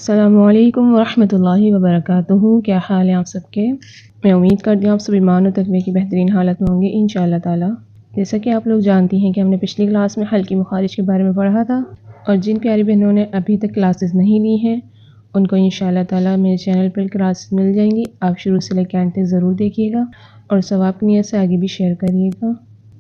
السلام علیکم ورحمۃ اللہ وبرکاتہ۔ کیا حال ہے آپ سب کے؟ میں امید کرتی ہوں آپ سب ایمان و تقوی کی بہترین حالت میں ہوں گے انشاءاللہ تعالی۔ جیسا کہ آپ لوگ جانتی ہیں کہ ہم نے پچھلی کلاس میں حلقی مخارج کے بارے میں پڑھا تھا، اور جن پیاری بہنوں نے ابھی تک کلاسز نہیں لی ہیں ان کو انشاءاللہ تعالی میرے چینل پر کلاسز مل جائیں گی۔ آپ شروع سے لے کے اینڈ تک ضرور دیکھیے گا اور ثواب کی نیت سے آگے بھی شیئر کریے گا۔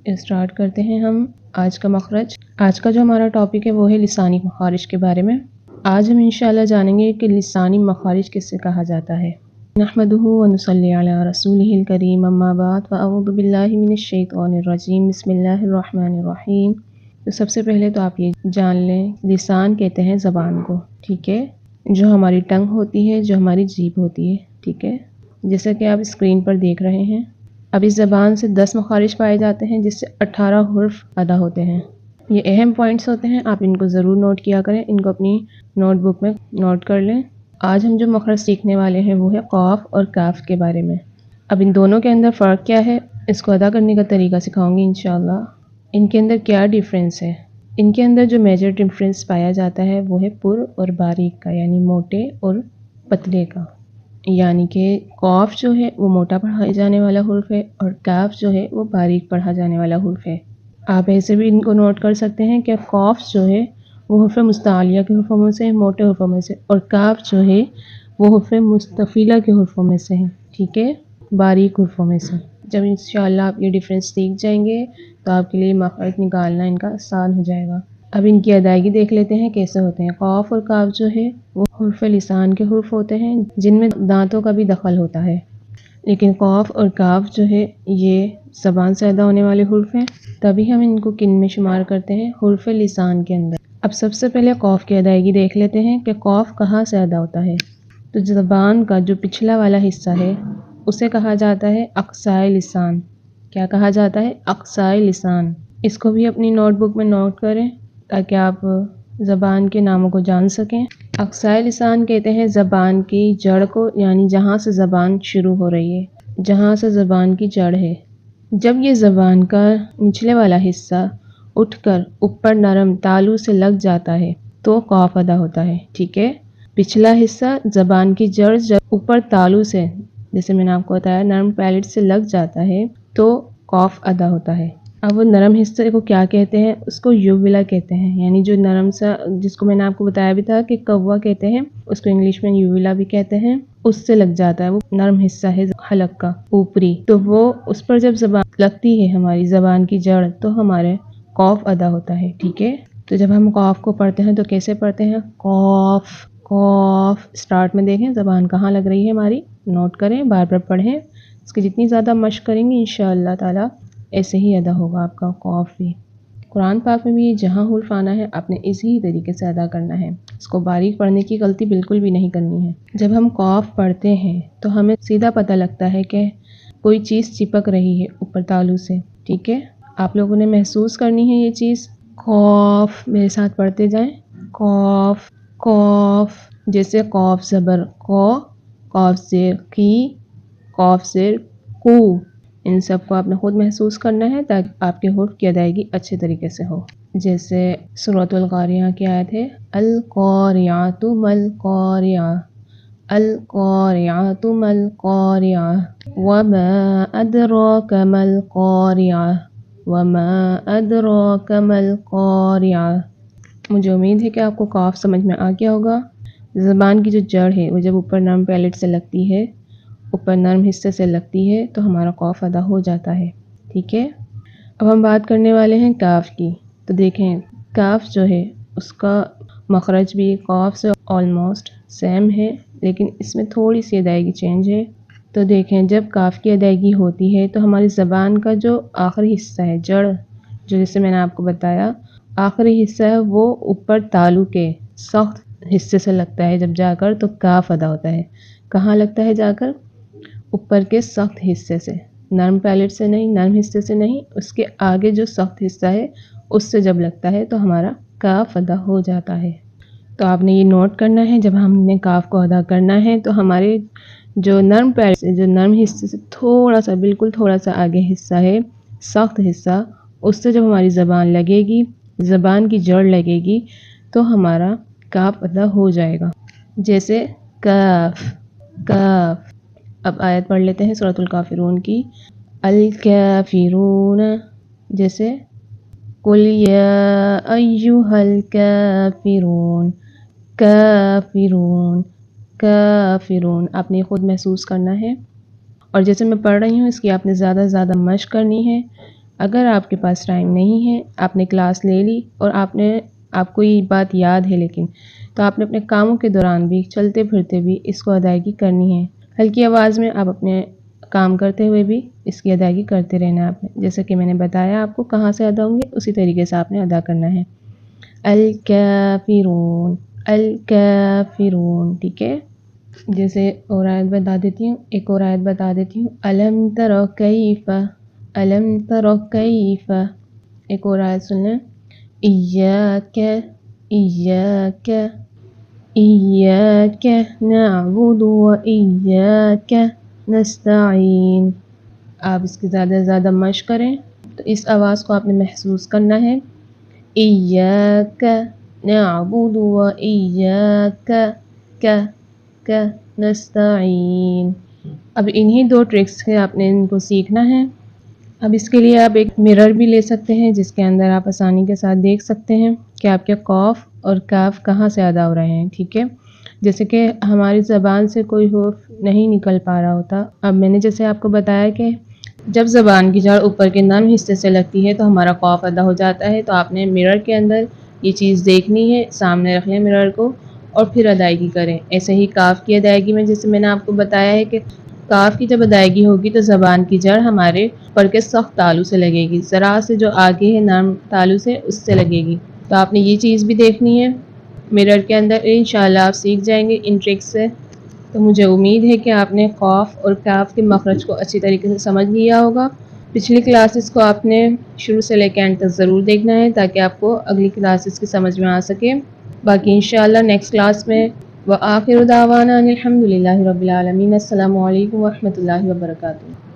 اسٹارٹ کرتے ہیں ہم آج کا مخرج۔ آج کا جو ہمارا ٹاپک ہے وہ ہے لسانی مخارج کے بارے میں۔ آج ہم انشاءاللہ جانیں گے کہ لسانی مخارج کس سے کہا جاتا ہے۔ نحمدہ ونصلی علی رسولہ الکریم، اما بعد، فاعوذ باللہ من الشیطان الرجیم، بسم اللہ الرحمن الرحیم۔ تو سب سے پہلے تو آپ یہ جان لیں، لسان کہتے ہیں زبان کو، ٹھیک ہے، جو ہماری ٹنگ ہوتی ہے، جو ہماری جیب ہوتی ہے، ٹھیک ہے، جیسا کہ آپ اسکرین پر دیکھ رہے ہیں۔ اب اس زبان سے 10 مخارج پائے جاتے ہیں، جس سے 18 حرف ادا ہوتے ہیں۔ یہ اہم پوائنٹس ہوتے ہیں، آپ ان کو ضرور نوٹ کیا کریں، ان کو اپنی نوٹ بک میں نوٹ کر لیں۔ آج ہم جو مخرج سیکھنے والے ہیں وہ ہے قاف اور کاف کے بارے میں۔ اب ان دونوں کے اندر فرق کیا ہے، اس کو ادا کرنے کا طریقہ سکھاؤں گی انشاءاللہ۔ ان کے اندر کیا ڈیفرنس ہے؟ ان کے اندر جو میجر ڈیفرنس پایا جاتا ہے وہ ہے پر اور باریک کا، یعنی موٹے اور پتلے کا۔ یعنی کہ قاف جو ہے وہ موٹا پڑھا جانے والا حرف ہے اور کاف جو ہے وہ باریک پڑھا جانے والا حرف ہے۔ آپ ایسے بھی ان کو نوٹ کر سکتے ہیں کہ قاف جو ہے وہ حرف مستعلیہ کے حرفوں میں سے ہے، موٹے حرفوں میں سے، اور کاف جو ہے وہ حرف مستفیلہ کے حرفوں میں سے ہے، ٹھیک ہے، باریک حرفوں میں سے۔ جب انشاءاللہ آپ یہ ڈیفرنس سیکھ جائیں گے تو آپ کے لیے مخرج نکالنا ان کا آسان ہو جائے گا۔ اب ان کی ادائیگی دیکھ لیتے ہیں کیسے ہوتے ہیں۔ قاف اور کاف جو ہے وہ حرف لسان کے حرف ہوتے ہیں جن میں دانتوں کا بھی دخل ہوتا ہے، لیکن قاف اور کاف جو ہے یہ زبان سے ادا ہونے والے حرف ہیں، تبھی ہم ان کو کن میں شمار کرتے ہیں؟ حرف لسان کے اندر۔ اب سب سے پہلے قاف کی ادائیگی دیکھ لیتے ہیں کہ قاف کہاں سے ادا ہوتا ہے۔ تو زبان کا جو پچھلا والا حصہ ہے اسے کہا جاتا ہے اقصائے لسان۔ کیا کہا جاتا ہے؟ اقصائے لسان۔ اس کو بھی اپنی نوٹ بک میں نوٹ کریں تاکہ آپ زبان کے ناموں کو جان سکیں۔ اقصائے لسان کہتے ہیں زبان کی جڑ کو، یعنی جہاں سے زبان شروع ہو رہی ہے، جہاں سے زبان کی جڑ ہے۔ جب یہ زبان کا نچلے والا حصہ اٹھ کر اوپر نرم تالو سے لگ جاتا ہے تو قاف ادا ہوتا ہے، ٹھیک ہے۔ پچھلا حصہ زبان کی جڑ جب اوپر تالو سے، جیسے میں نے آپ کو بتایا، نرم پیلٹ سے لگ جاتا ہے تو قاف ادا ہوتا ہے۔ اب وہ نرم حصے کو کیا کہتے ہیں؟ اس کو یوولا کہتے ہیں، یعنی جو نرم سا، جس کو میں نے آپ کو بتایا بھی تھا کہ کوا کہتے ہیں، اس کو انگلش میں یوولا بھی کہتے ہیں، اس سے لگ جاتا ہے، وہ نرم حصہ ہے حلق کا اوپری، تو وہ اس پر جب زبان لگتی ہے ہماری زبان کی جڑ تو ہمارے قاف ادا ہوتا ہے، ٹھیک ہے۔ تو جب ہم قاف کو پڑھتے ہیں تو کیسے پڑھتے ہیں؟ قاف قاف۔ اسٹارٹ میں دیکھیں زبان کہاں لگ رہی ہے ہماری، نوٹ کریں، بار بار پڑھیں، اس کی جتنی زیادہ مشق کریں گے انشاءاللہ تعالی ایسے ہی ادا ہوگا آپ کا قاف بھی۔ قرآن پاک میں بھی جہاں حرف آنا ہے آپ نے اسی طریقے سے ادا کرنا ہے، اس کو باریک پڑھنے کی غلطی بالکل بھی نہیں کرنی ہے۔ جب ہم قاف پڑھتے ہیں تو ہمیں سیدھا پتہ لگتا ہے کہ کوئی چیز چپک رہی ہے اوپر تالو سے، ٹھیک ہے۔ آپ لوگوں نے محسوس کرنی ہے یہ چیز۔ قاف، میرے ساتھ پڑھتے جائیں، قاف قاف، جیسے قاف زبر قو، قاف زیر قی، قاف زیر قو، ان سب کو آپ نے خود محسوس کرنا ہے تاکہ آپ کے حرف کی ادائیگی اچھے طریقے سے ہو۔ جیسے سورۃ القاریہ کی آیت ہے، القاریعۃ ما القاریعۃ، القاریعۃ ما القاریعۃ، وما ادراک ما القاریعۃ، وما ادراک ما القاریعۃ۔ مجھے امید ہے کہ آپ کو قاف سمجھ میں آ گیا ہوگا۔ زبان کی جو جڑ ہے وہ جب اوپر نرم پیلٹ سے لگتی ہے، اوپر نرم حصے سے لگتی ہے تو ہمارا قاف ادا ہو جاتا ہے، ٹھیک ہے۔ اب ہم بات کرنے والے ہیں کاف کی۔ تو دیکھیں کاف جو ہے اس کا مخرج بھی قاف سے آلموسٹ سیم ہے، لیکن اس میں تھوڑی سی ادائیگی چینج ہے۔ تو دیکھیں جب کاف کی ادائیگی ہوتی ہے تو ہماری زبان کا جو آخری حصہ ہے، جڑ، جو جیسے میں نے آپ کو بتایا آخری حصہ ہے، وہ اوپر تالو کے سخت حصے سے لگتا ہے جب جا کر، تو کاف ادا ہوتا ہے۔ کہاں لگتا ہے جا کر؟ اوپر کے سخت حصے سے، نرم پیلٹ سے نہیں، نرم حصے سے نہیں، اس کے آگے جو سخت حصہ ہے اس سے جب لگتا ہے تو ہمارا کاف ادا ہو جاتا ہے۔ تو آپ نے یہ نوٹ کرنا ہے، جب ہم نے کاف کو ادا کرنا ہے تو ہمارے جو نرم پیلٹ سے، جو نرم حصے سے تھوڑا سا، بالکل تھوڑا سا آگے حصہ ہے، سخت حصہ، اس سے جب ہماری زبان لگے گی، زبان کی جڑ لگے گی تو ہمارا کاف ادا ہو جائے گا۔ جیسے کاف کاف۔ اب آیت پڑھ لیتے ہیں سورۃ الکافرون کی۔ الکافرون جیسے قل یا ایھا الکافرون کافرون کافرون، آپ نے خود محسوس کرنا ہے، اور جیسے میں پڑھ رہی ہوں اس کی آپ نے زیادہ سے زیادہ مشق کرنی ہے۔ اگر آپ کے پاس ٹائم نہیں ہے، آپ نے کلاس لے لی اور آپ کو یہ بات یاد ہے لیکن، تو آپ نے اپنے کاموں کے دوران بھی چلتے پھرتے بھی اس کو ادائیگی کرنی ہے۔ ہلکی آواز میں آپ اپنے کام کرتے ہوئے بھی اس کی ادائیگی کرتے رہنا ہے آپ نے، جیسا کہ میں نے بتایا آپ کو کہاں سے ادا ہوں گے اسی طریقے سے آپ نے ادا کرنا ہے۔ الکافرون الکافرون، ٹھیک ہے۔ جیسے اور آیت بتا دیتی ہوں، ایک اور آیت بتا دیتی ہوں۔ الم تر کیف الم تر کیف، ایک اور آیت سن لیں۔ ایاک ایاک ایاک نعبد و ایاک نستعین۔ آپ اس کی زیادہ سے زیادہ مشق کریں، تو اس آواز کو آپ نے محسوس کرنا ہے۔ ایاک نعبد و ایاک نستعین۔ اب انہی دو ٹرکس سے آپ نے ان کو سیکھنا ہے۔ اب اس کے لیے آپ ایک مرر بھی لے سکتے ہیں جس کے اندر آپ آسانی کے ساتھ دیکھ سکتے ہیں کہ آپ کے قاف اور کاف کہاں سے ادا ہو رہے ہیں، ٹھیک ہے۔ جیسے کہ ہماری زبان سے کوئی حرف نہیں نکل پا رہا ہوتا، اب میں نے جیسے آپ کو بتایا کہ جب زبان کی جڑ اوپر کے نرم حصے سے لگتی ہے تو ہمارا قاف ادا ہو جاتا ہے، تو آپ نے مرر کے اندر یہ چیز دیکھنی ہے، سامنے رکھ لیں مرر کو اور پھر ادائیگی کریں۔ ایسے ہی کاف کی ادائیگی میں جیسے میں نے آپ کو بتایا ہے کہ کاف کی جب ادائیگی ہوگی تو زبان کی جڑ ہمارے پر کے سخت تالو سے لگے گی، ذرا سے جو آگے ہے نرم تالو سے اس سے لگے گی، تو آپ نے یہ چیز بھی دیکھنی ہے مرر کے اندر۔ انشاءاللہ آپ سیکھ جائیں گے ان ٹرکس سے، تو مجھے امید ہے کہ آپ نے قاف اور کاف کے مخرج کو اچھی طریقے سے سمجھ لیا ہوگا۔ پچھلی کلاسز کو آپ نے شروع سے لے کے اینڈ تک ضرور دیکھنا ہے تاکہ آپ کو اگلی کلاسز کی سمجھ میں آ سکے۔ باقی انشاءاللہ نیکسٹ کلاس میں وآخر دعوانا ان الحمد للہ رب العالمین۔ السلام علیکم ورحمۃ اللہ وبرکاتہ۔